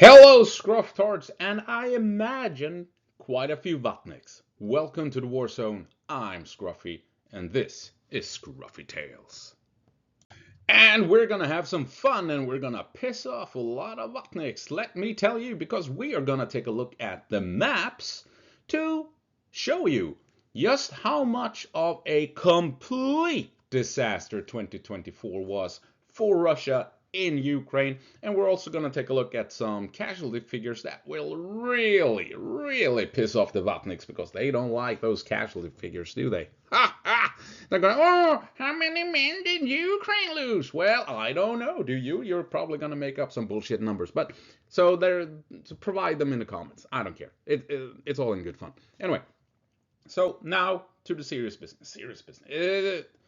Hello, Scrufftards, and I imagine quite a few Vatniks. Welcome to the War Zone. I'm Scruffy, and this is Scruffy Tales. And we're gonna have some fun, and we're gonna piss off a lot of Vatniks, let me tell you, because we are gonna take a look at the maps to show you just how much of a complete disaster 2024 was for Russia in Ukraine, and we're also going to take a look at some casualty figures that will really piss off the Vatniks because they don't like those casualty figures, do they? Ha ha! They're going, oh, how many men did Ukraine lose? Well, I don't know. Do you? You're probably going to make up some bullshit numbers, but so provide them in the comments. I don't care. It's all in good fun. Anyway, so now to the serious business.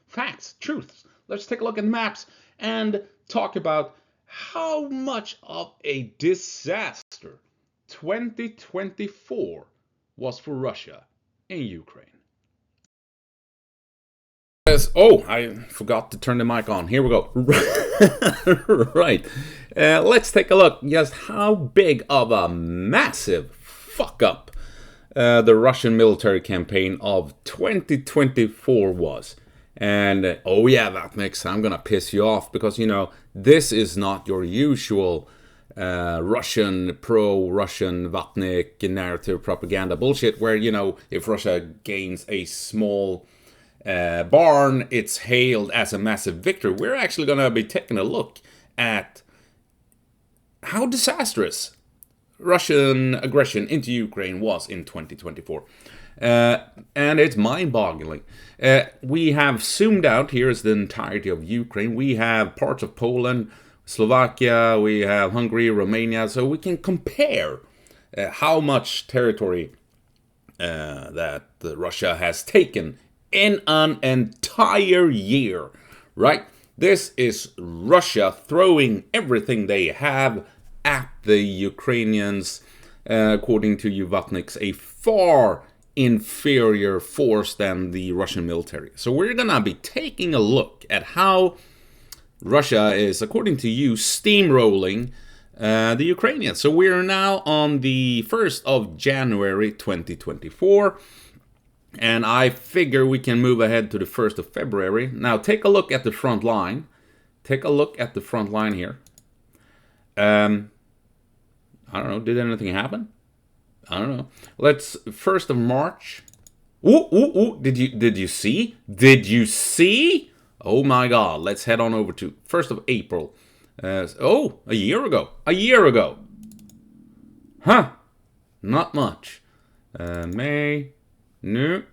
Facts, truths. Let's take a look at the maps and talk about how much of a disaster 2024 was for Russia in Ukraine. Oh, I forgot to turn the mic on. Here we go. Right. Let's take a look just how big of a massive fuck up the Russian military campaign of 2024 was. And oh yeah, Vatniks, I'm gonna piss you off because this is not your usual Russian pro-Russian Vatnik narrative propaganda bullshit where if Russia gains a small barn, it's hailed as a massive victory. We're actually gonna be taking a look at how disastrous Russian aggression into Ukraine was in 2024. And it's mind-boggling. We have zoomed out. Here's the entirety of Ukraine. We have parts of Poland, Slovakia, we have Hungary, Romania, so we can compare how much territory that Russia has taken in an entire year, right? This is Russia throwing everything they have at the Ukrainians, according to you Vatniks, a far inferior force than the Russian military. So we're gonna be taking a look at how Russia is, according to you, steamrolling the Ukrainians. So we're now on the 1st of January 2024, and I figure we can move ahead to the 1st of February. Now take a look at the front line. Take a look at the front line here. I don't know, did anything happen? I don't know. Let's 1st of March. Ooh! Did you see? Did you see? Oh my God! Let's head on over to 1st of April. A year ago. A year ago. Huh? Not much. May. No.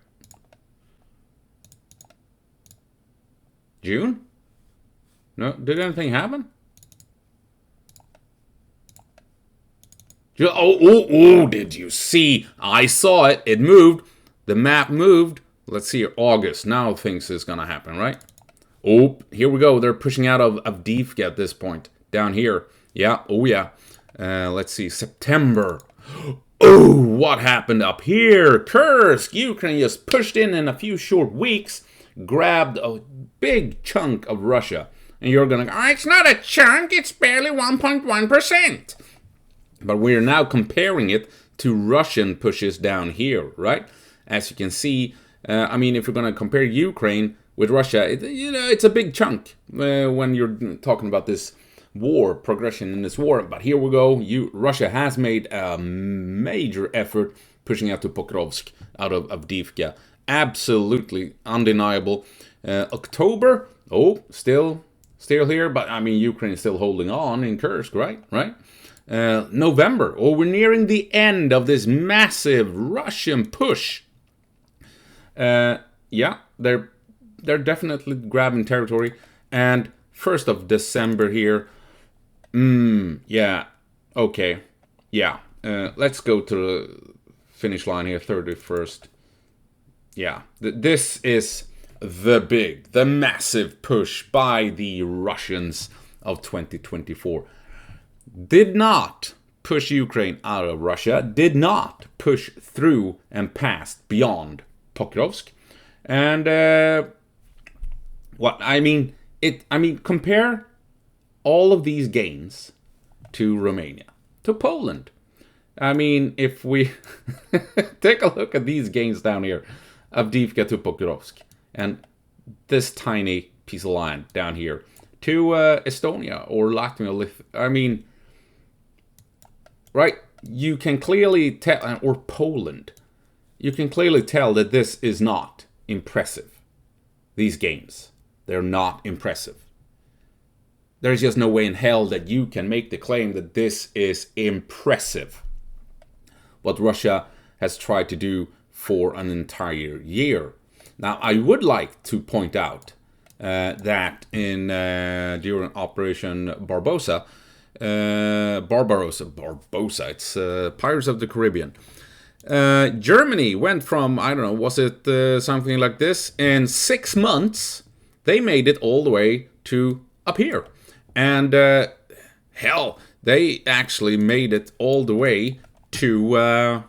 June. No. Did anything happen? Oh, did you see? I saw it. It moved. The map moved. Let's see here. August. Now things is going to happen, right? Oh, here we go. They're pushing out of Avdiivka at this point. Down here. Yeah. Oh, yeah. Let's see. September. Oh, what happened up here? Kursk. Ukraine just pushed in a few short weeks. Grabbed a big chunk of Russia. And you're going to go, oh, it's not a chunk. It's barely 1.1%. But we're now comparing it to Russian pushes down here, right? As you can see, if you're going to compare Ukraine with Russia, it's a big chunk when you're talking about this war, progression in this war. But here we go. Russia has made a major effort pushing out to Pokrovsk out of Avdiivka. Absolutely undeniable. October, still here, but Ukraine is still holding on in Kursk, right? November. We're nearing the end of this massive Russian push. Yeah, they're definitely grabbing territory. And 1st of December here. Yeah. Okay. Yeah. Let's go to the finish line here, 31st. Yeah. This is the massive push by the Russians of 2024. Did not push Ukraine out of Russia, did not push through and past beyond Pokrovsk. And compare all of these gains to Romania. to Poland. I mean, if we take a look at these gains down here, Avdiivka to Pokrovsk, and this tiny piece of land down here to Estonia or Latvia, I mean, right? You can clearly tell, or Poland, you can clearly tell that this is not impressive. These games, they're not impressive. There's just no way in hell that you can make the claim that this is impressive. What Russia has tried to do for an entire year. Now, I would like to point out that during Operation Barbarossa, it's Pirates of the Caribbean. Germany went from, I don't know, was it something like this? In 6 months, they made it all the way to up here. And hell, they actually made it all the way to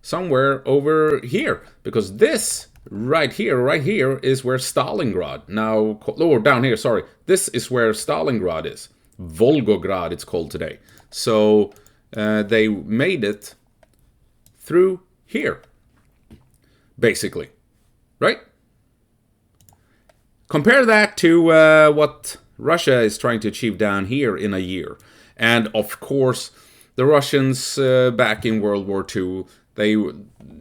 somewhere over here, because this right here is where Stalingrad now, or down here, sorry, this is where Stalingrad is. Volgograd it's called today. So they made it through here, basically, right? Compare that to what Russia is trying to achieve down here in a year. And of course, the Russians back in World War II, they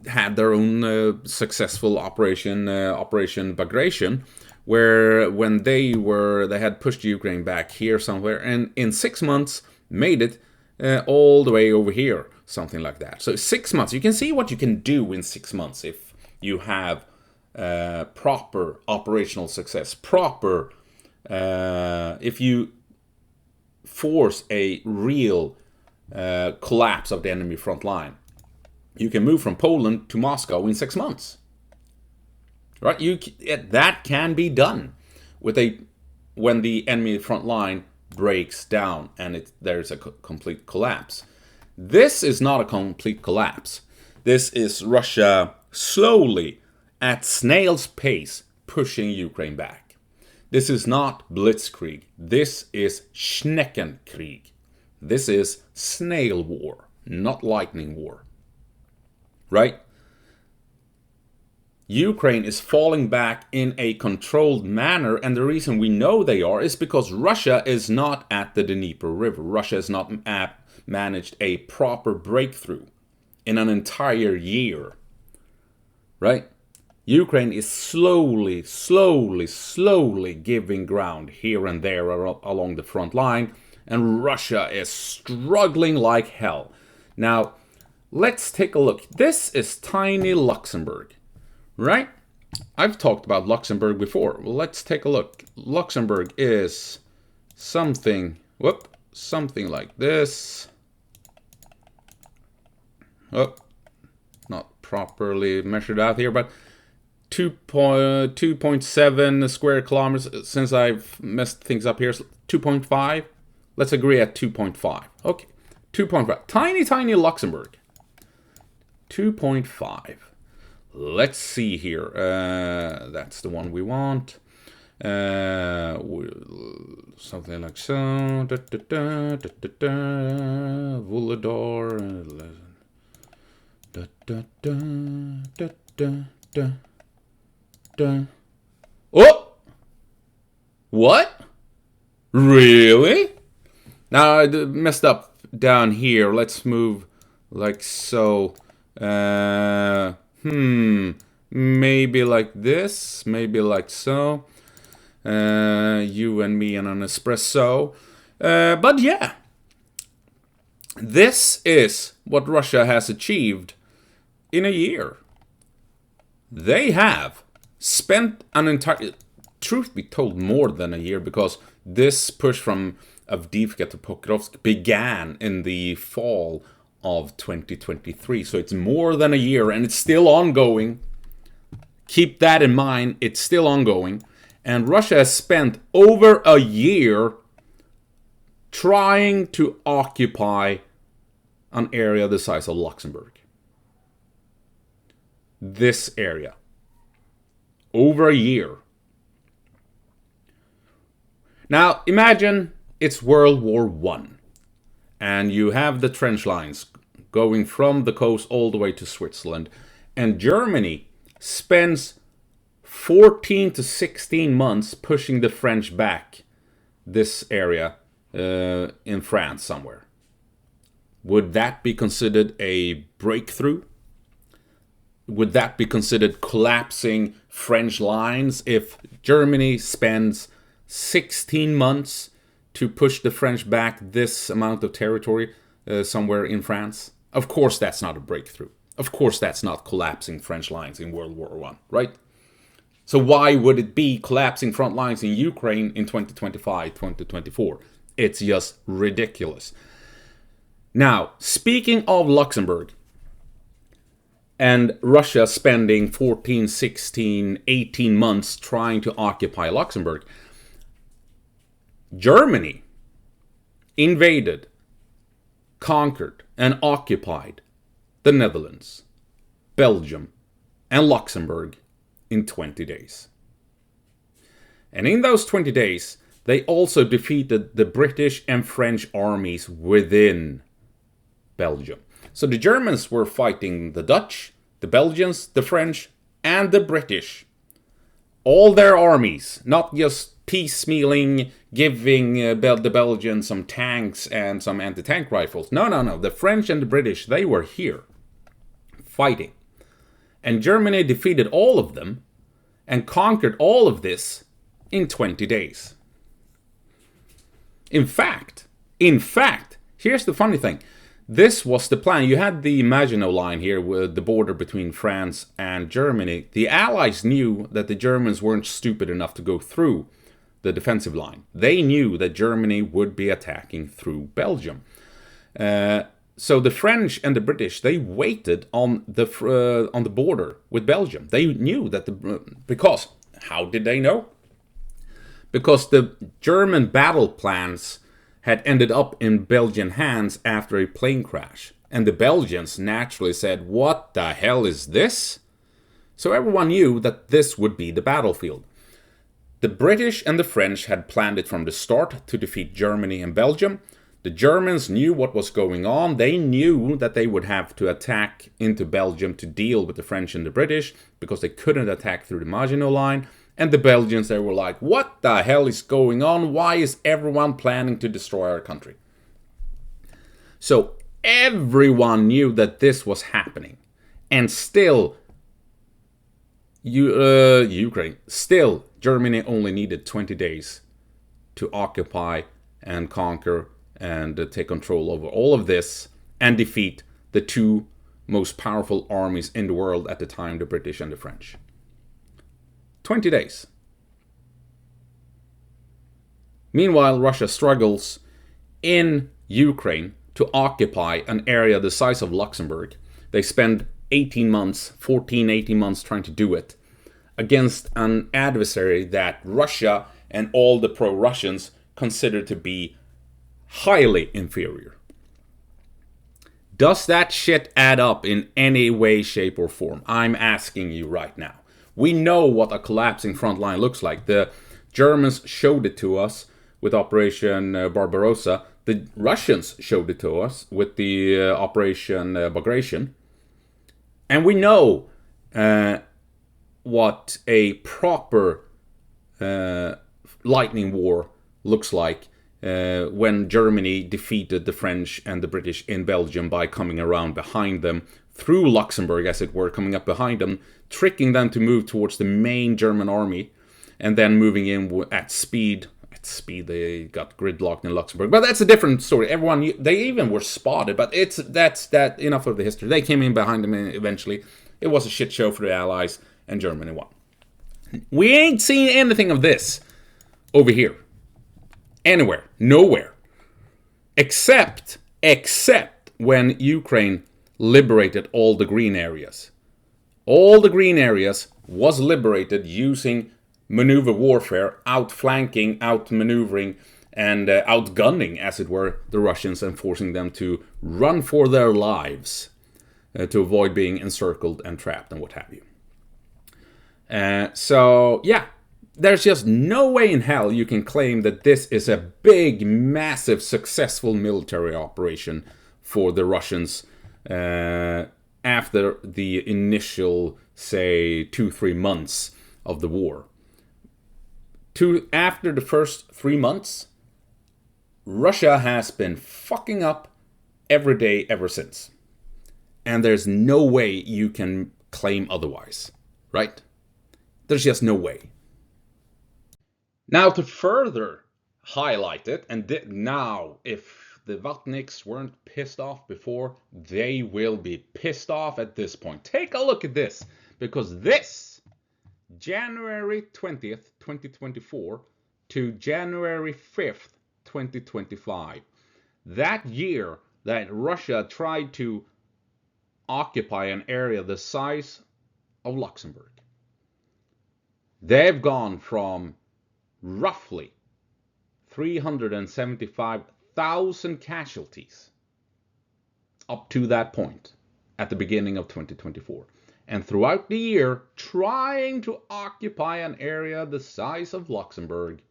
had their own successful Operation Bagration, where when they had pushed Ukraine back here somewhere, and in 6 months made it all the way over here, something like that. So 6 months, you can see what you can do in 6 months if you have proper operational success, if you force a real collapse of the enemy front line. You can move from Poland to Moscow in 6 months, right? That can be done when the enemy front line breaks down and there's a complete collapse. This is not a complete collapse. This is Russia slowly, at snail's pace, pushing Ukraine back. This is not blitzkrieg. This is Schneckenkrieg. This is snail war, not lightning war. Right? Ukraine is falling back in a controlled manner, and the reason we know they are is because Russia is not at the Dnieper River. Russia has not managed a proper breakthrough in an entire year. Right? Ukraine is slowly giving ground here and there along the front line, and Russia is struggling like hell. Now, let's take a look. This is tiny Luxembourg, right? I've talked about Luxembourg before. Well, let's take a look. Luxembourg is something like this. Oh, not properly measured out here, but 2.7 square kilometers. Since I've messed things up here, 2.5. Let's agree at 2.5. Okay, 2.5. Tiny Luxembourg. 2.5. Let's see here. That's the one we want. Something like so. Volador. Oh! What? Really? Now I messed up down here. Let's move like so. Maybe like this. Maybe like so. You and me and an espresso. But yeah. This is what Russia has achieved in a year. They have spent an entire, truth be told, more than a year, because this push from Avdiivka to Pokrovsk began in the fall of 2023. So it's more than a year, and it's still ongoing. Keep that in mind. It's still ongoing. And Russia has spent over a year trying to occupy an area the size of Luxembourg. This area. Over a year. Now, imagine it's World War One, and you have the trench lines going from the coast all the way to Switzerland, and Germany spends 14 to 16 months pushing the French back this area in France somewhere. Would that be considered a breakthrough? Would that be considered collapsing French lines if Germany spends 16 months to push the French back this amount of territory somewhere in France? Of course that's not a breakthrough. Of course that's not collapsing French lines in World War One, right? So why would it be collapsing front lines in Ukraine in 2025, 2024? It's just ridiculous. Now, speaking of Luxembourg, and Russia spending 14, 16, 18 months trying to occupy Luxembourg, Germany invaded, conquered, and occupied the Netherlands, Belgium, and Luxembourg in 20 days. And in those 20 days, they also defeated the British and French armies within Belgium. So the Germans were fighting the Dutch, the Belgians, the French, and the British. All their armies, not just piecemealing, giving the Belgians some tanks and some anti-tank rifles. No. The French and the British, they were here fighting. And Germany defeated all of them and conquered all of this in 20 days. In fact, here's the funny thing. This was the plan. You had the Maginot Line here with the border between France and Germany. The Allies knew that the Germans weren't stupid enough to go through the defensive line. They knew that Germany would be attacking through Belgium. So the French and the British, they waited on the border with Belgium. They knew that because how did they know? Because the German battle plans had ended up in Belgian hands after a plane crash. And the Belgians naturally said, what the hell is this? So everyone knew that this would be the battlefield. The British and the French had planned it from the start to defeat Germany and Belgium. The Germans knew what was going on. They knew that they would have to attack into Belgium to deal with the French and the British because they couldn't attack through the Maginot Line. And the Belgians, they were like, what the hell is going on? Why is everyone planning to destroy our country? So everyone knew that this was happening. And still, Ukraine, still, Germany only needed 20 days to occupy and conquer and take control over all of this and defeat the two most powerful armies in the world at the time, the British and the French. 20 days. Meanwhile, Russia struggles in Ukraine to occupy an area the size of Luxembourg. They spend 18 months trying to do it against an adversary that Russia and all the pro-Russians consider to be highly inferior. Does that shit add up in any way, shape, or form? I'm asking you right now. We know what a collapsing front line looks like. The Germans showed it to us with Operation Barbarossa. The Russians showed it to us with the Operation Bagration. And we know what a proper lightning war looks like when Germany defeated the French and the British in Belgium by coming around behind them, through Luxembourg, as it were, coming up behind them, tricking them to move towards the main German army, and then moving in at speed. At speed, they got gridlocked in Luxembourg. But that's a different story. Everyone, they even were spotted, but that's enough of the history. They came in behind them eventually. It was a shit show for the Allies, and Germany won. We ain't seen anything of this over here. Anywhere. Nowhere. Except when Ukraine liberated all the green areas. All the green areas was liberated using maneuver warfare, outflanking, outmaneuvering, and outgunning, as it were, the Russians and forcing them to run for their lives to avoid being encircled and trapped and what have you. So, yeah, There's just no way in hell you can claim that this is a big, massive, successful military operation for the Russians after the initial, say, 2-3 months of the war. After the first 3 months, Russia has been fucking up every day ever since. And there's no way you can claim otherwise, right? There's just no way. Now, to further highlight it, and now, if the Vatniks weren't pissed off before, they will be pissed off at this point. Take a look at this, because this, January 20th, 2024 to January 5th, 2025, that year that Russia tried to occupy an area the size of Luxembourg, they've gone from roughly 375,000 casualties up to that point at the beginning of 2024. And throughout the year, trying to occupy an area the size of Luxembourg,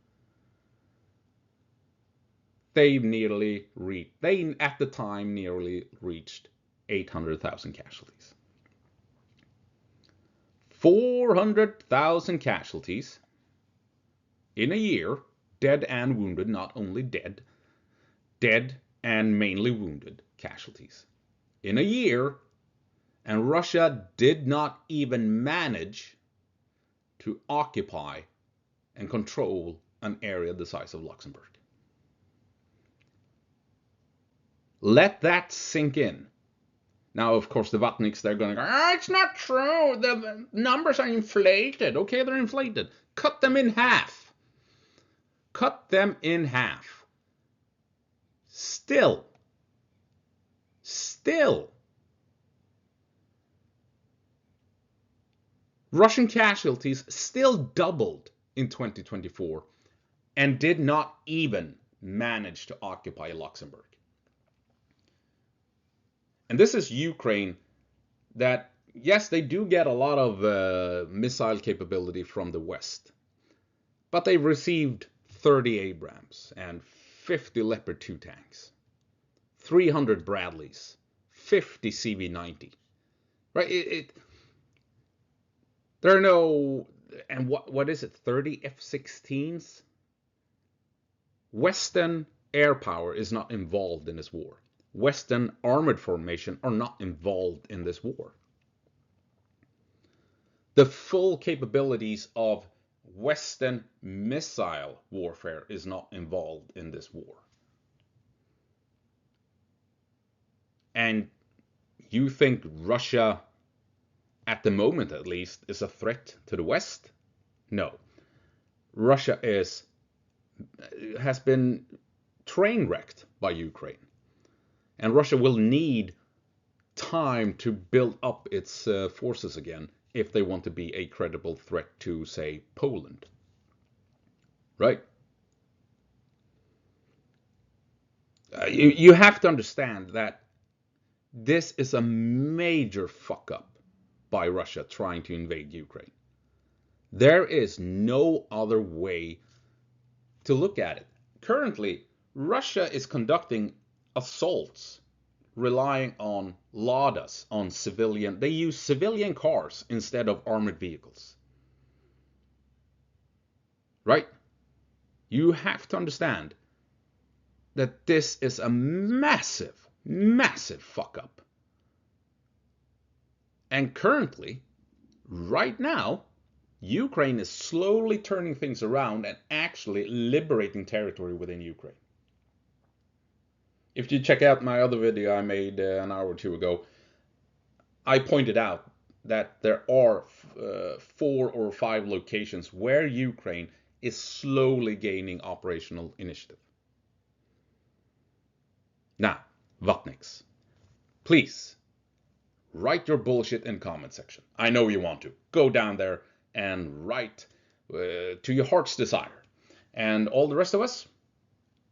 they at the time nearly reached 800,000 casualties. 400,000 casualties in a year, dead and wounded, not only dead and mainly wounded casualties. In a year, and Russia did not even manage to occupy and control an area the size of Luxembourg. Let that sink in. Now, of course, the Vatniks, they're going to go, it's not true. The numbers are inflated. Okay, they're inflated. Cut them in half. Cut them in half. Still, Russian casualties still doubled in 2024 and did not even manage to occupy Luxembourg. And this is Ukraine that, yes, they do get a lot of missile capability from the West, but they've received 30 Abrams and 50 Leopard 2 tanks, 300 Bradleys, 50 CV-90. Right? There are no, and what is it, 30 F-16s? Western air power is not involved in this war. Western armored formation are not involved in this war. The full capabilities of Western missile warfare is not involved in this war. And you think Russia, at the moment at least, is a threat to the West? No. Russia has been train wrecked by Ukraine. And Russia will need time to build up its forces again if they want to be a credible threat to, say, Poland. Right? You have to understand that this is a major fuck up by Russia trying to invade Ukraine. There is no other way to look at it. Currently, Russia is conducting assaults relying on Ladas, on civilian. They use civilian cars instead of armored vehicles. Right? You have to understand that this is a massive, massive fuck up. And currently, right now, Ukraine is slowly turning things around and actually liberating territory within Ukraine. If you check out my other video I made an hour or two ago, I pointed out that there are 4 or 5 locations where Ukraine is slowly gaining operational initiative. Now, Vatniks, please write your bullshit in the comment section. I know you want to. Go down there and write to your heart's desire. And all the rest of us,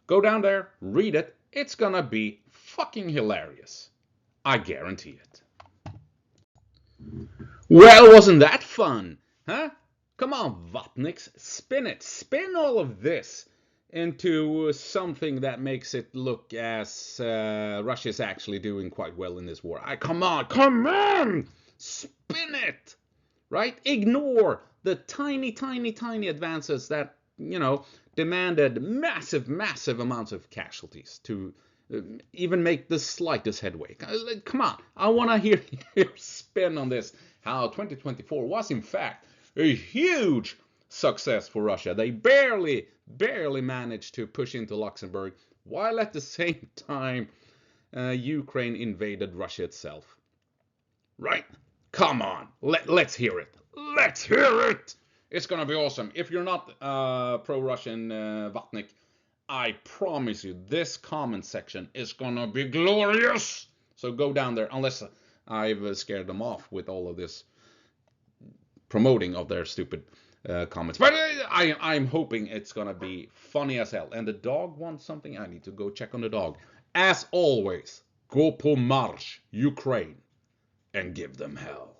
go down there, read it. It's gonna be fucking hilarious. I guarantee it. Well, wasn't that fun? Huh? Come on, Vatniks, spin it. Spin all of this into something that makes it look as Russia's actually doing quite well in this war. Come on! Spin it! Right? Ignore the tiny advances that, demanded massive amounts of casualties to even make the slightest headway. Come on, I want to hear your spin on this. How 2024 was, in fact, a huge success for Russia. They barely managed to push into Luxembourg, while at the same time, Ukraine invaded Russia itself. Right? Come on, let's hear it. Let's hear it. It's gonna be awesome. If you're not pro-Russian Vatnik, I promise you, this comment section is gonna be glorious. So go down there, unless I've scared them off with all of this promoting of their stupid comments. But I'm hoping it's gonna be funny as hell. And the dog wants something. I need to go check on the dog. As always, go på marsch, Ukraine, and give them hell.